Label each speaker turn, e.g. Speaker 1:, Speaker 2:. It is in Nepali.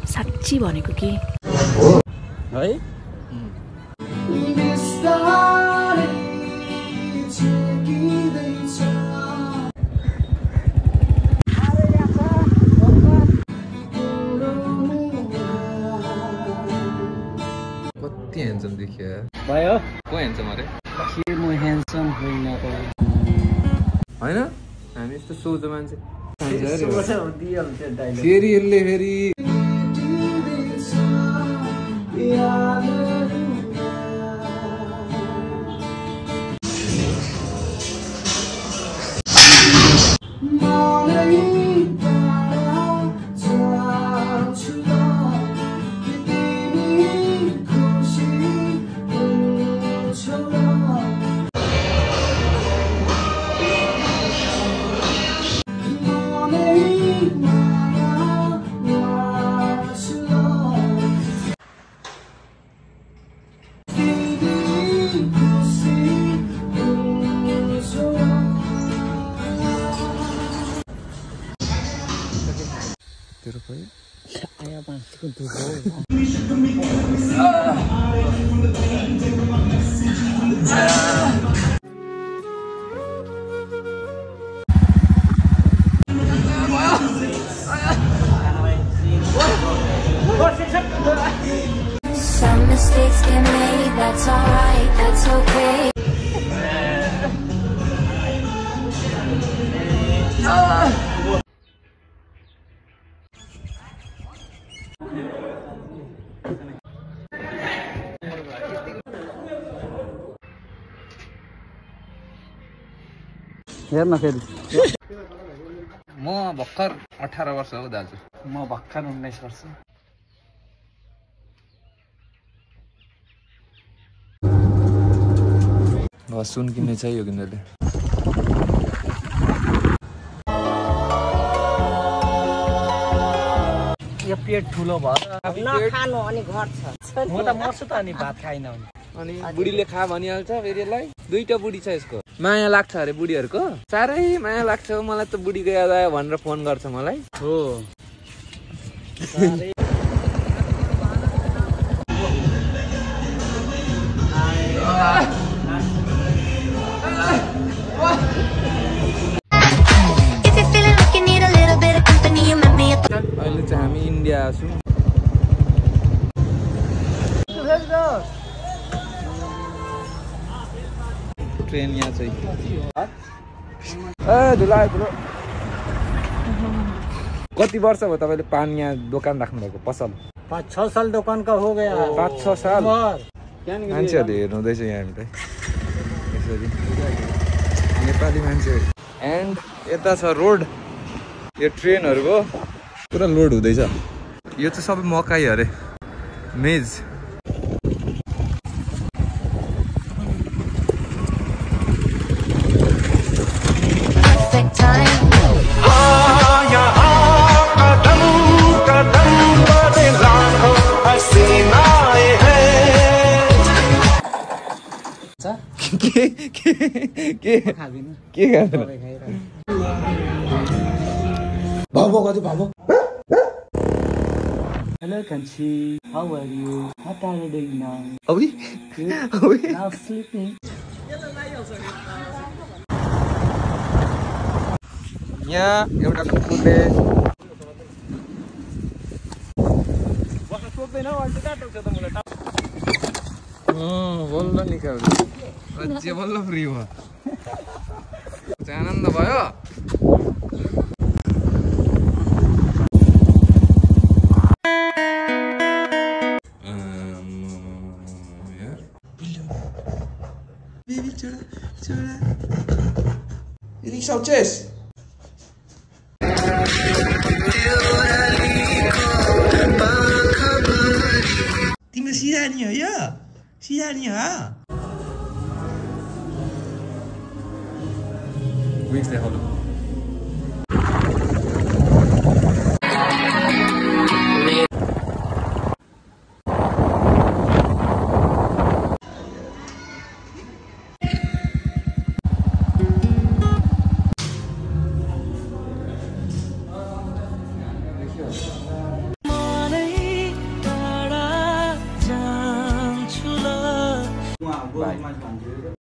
Speaker 1: साच्ची भनेको कि
Speaker 2: है
Speaker 3: कति ह्यान्डसम देखियो
Speaker 2: भयो
Speaker 3: को ह्यान्डसम अरे
Speaker 2: के म ह्यान्डसम होइन
Speaker 3: होइन हामी यस्तो सोझो मान्छे
Speaker 2: त
Speaker 3: फेरि यसले फेरि तेरो भयो
Speaker 2: आया पाँचको दुध
Speaker 4: Some mistakes get made, that's alright, that's okay.
Speaker 2: हेर्न फेरि
Speaker 3: म भर्खर 18 वर्ष हो दाजु
Speaker 2: म भर्खर 19 वर्ष
Speaker 3: सुन किन्ने चाहियो किन्नले
Speaker 2: यो पेट ठुलो भएर
Speaker 5: नखानु अनि घट्छ
Speaker 2: म त मर्छु त अनि भात खाइन
Speaker 3: अनि बुढीले खा भनिहाल्छ फेरि यसलाई दुईटा बुढी छ यसको माया लाग्छ अरे बुढीहरूको साह्रै माया लाग्छ मलाई त बुढीको याद आयो भनेर फोन गर्छ मलाई
Speaker 2: हो
Speaker 3: अहिले चाहिँ हामी इन्डिया छौँ ट्रेन यहाँ चाहिँ कति वर्ष भयो तपाईँले पान यहाँ दोकान राख्नु भएको पसल
Speaker 2: 5-6 साल दोकान का हो गया
Speaker 3: 5-6 साल मान्छेहरूले हेर्नुहुँदैछ यहाँ हामीलाई यसरी नेपाली मान्छे एन्ड यता छ रोड यो ट्रेनहरूको पुरा लोड हुँदैछ यो चाहिँ सबै मकै अरे मेज के
Speaker 2: Babo, Babo. Hello, Kanchi. How are you? What are you doing now?
Speaker 3: Are we?
Speaker 2: Now sleeping.
Speaker 3: यहाँ एउटा कुकुरले बल्ल निकाल्यो राज्य बल्ल फ्री भयो आनन्द भयो Sanchez.
Speaker 6: तिम्रो सिरानी हो यो सिरानी हो
Speaker 3: विक्स देखाउनु Bye.